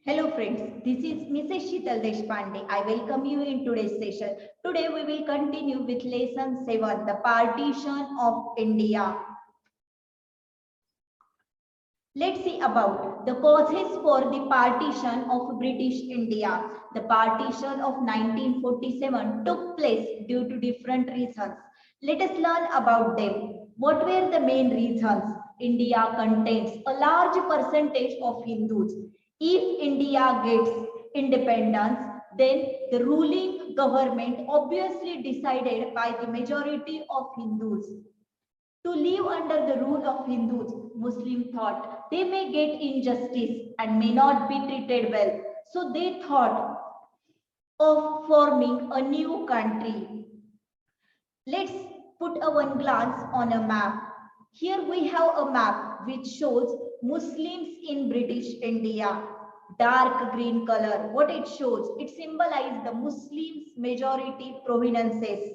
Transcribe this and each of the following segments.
Hello friends, this is Mrs. Sheetal Deshpande. I welcome you in today's session. Today we will continue with lesson 7, the partition of India. Let's see about the causes for the partition of British India. The partition of 1947 took place due to different reasons. Let us learn about them. What were the main reasons? India contains a large percentage of Hindus. If India gets independence, then the ruling government obviously decided by the majority of Hindus to live under the rule of Hindus. Muslims thought they may get injustice and may not be treated well. So they thought of forming a new country. Let's put a one glance on a map. Here we have a map which shows Muslims in British India. Dark green color, what it shows? It symbolizes the Muslims majority provinces.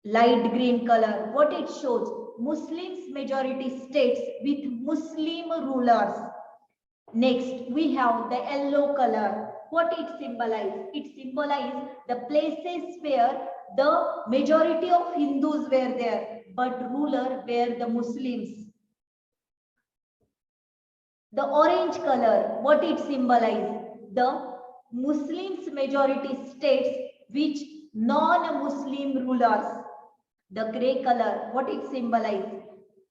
Light green color, what it shows? Muslims majority states with Muslim rulers. Next, we have the yellow color. What it symbolizes? It symbolizes the places where the majority of Hindus were there, but ruler were the Muslims. The orange color, what it symbolizes? The Muslims majority states which non-Muslim rulers. The grey color, what it symbolizes?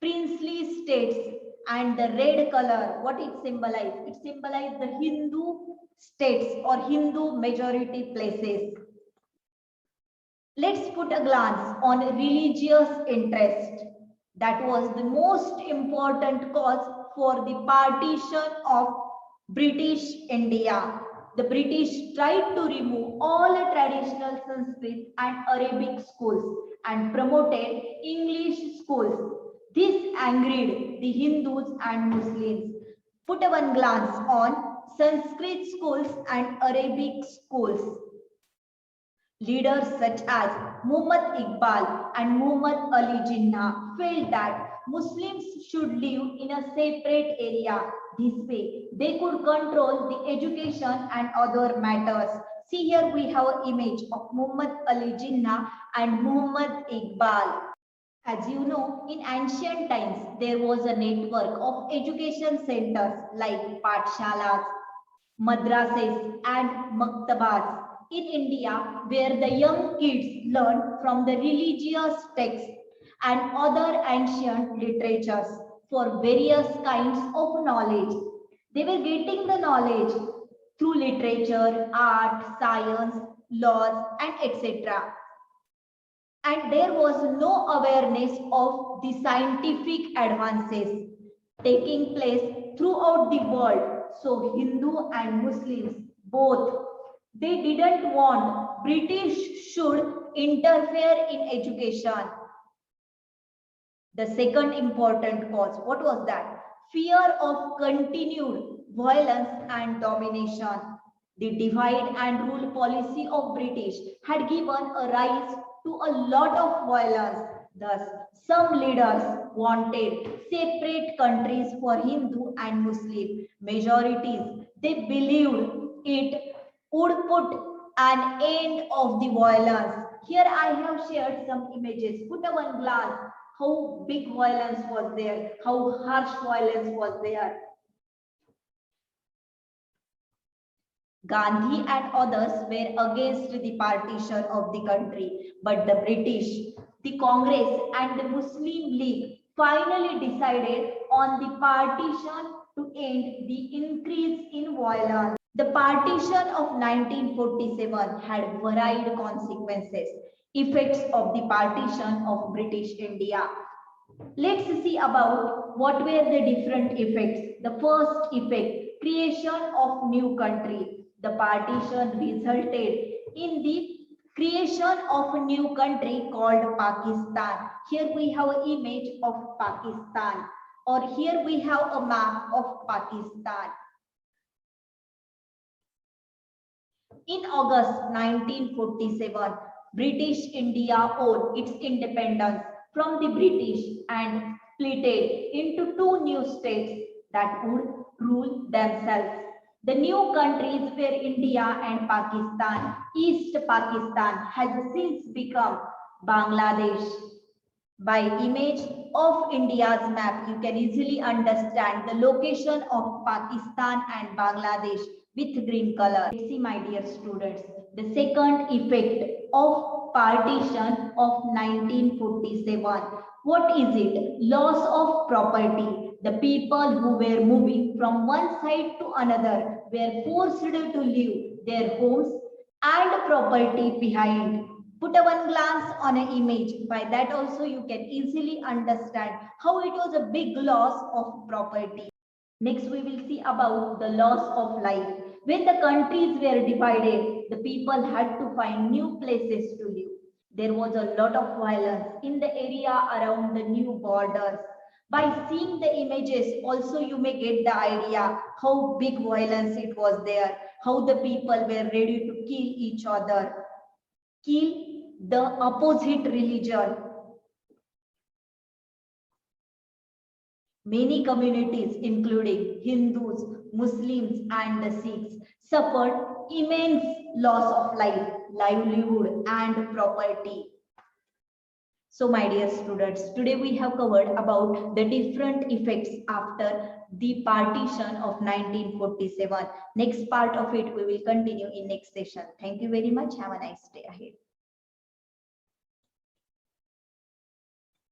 Princely states. And the red color, what it symbolizes? It symbolizes the Hindu states or Hindu majority places. Let's put a glance on religious interest. That was the most important cause for the partition of British India. The British tried to remove all traditional Sanskrit and Arabic schools and promoted English schools. This angered the Hindus and Muslims. Put a one glance on Sanskrit schools and Arabic schools. Leaders such as Muhammad Iqbal and Muhammad Ali Jinnah felt that Muslims should live in a separate area. This way, they could control the education and other matters. See here we have an image of Muhammad Ali Jinnah and Muhammad Iqbal. As you know, in ancient times, there was a network of education centers like Pathshalas, madrasas and maktabas in India where the young kids learn from the religious texts and other ancient literatures for various kinds of knowledge. They were getting the knowledge through literature, art, science, laws and etc. And there was no awareness of the scientific advances taking place throughout the world. So Hindu and Muslims both, they didn't want British should interfere in education. The second important cause, what was that? Fear of continued violence and domination. The divide and rule policy of British had given a rise to a lot of violence. Thus, some leaders wanted separate countries for Hindu and Muslim majorities. They believed it would put an end of the violence. Here I have shared some images. Put a one glance how big violence was there, how harsh violence was there. Gandhi and others were against the partition of the country, but the British, the Congress and the Muslim League finally decided on the partition to end the increase in violence. The partition of 1947 had varied consequences, effects of the partition of British India. Let's see about what were the different effects. The first effect, creation of new country. The partition resulted in the creation of a new country called Pakistan. Here we have an image of Pakistan, or here we have a map of Pakistan. In August 1947, British India won its independence from the British and split it into two new states that would rule themselves. The new countries were India and Pakistan. East Pakistan has since become Bangladesh. By image of India's map, you can easily understand the location of Pakistan and Bangladesh with green color. Let's see, my dear students, the second effect of partition of 1947. What is it? Loss of property. The people who were moving from one side to another were forced to leave their homes and property behind. Put a one glance on an image. By that also you can easily understand how it was a big loss of property. Next we will see about the loss of life. When the countries were divided, the people had to find new places to live. There was a lot of violence in the area around the new borders. By seeing the images, also you may get the idea how big violence it was there, how the people were ready to kill each other, kill the opposite religion. Many communities, including Hindus, Muslims, and the Sikhs, suffered immense loss of life, livelihood, and property. So, my dear students, today we have covered about the different effects after the partition of 1947. Next part of it we will continue in next session. Thank you very much. Have a nice day ahead.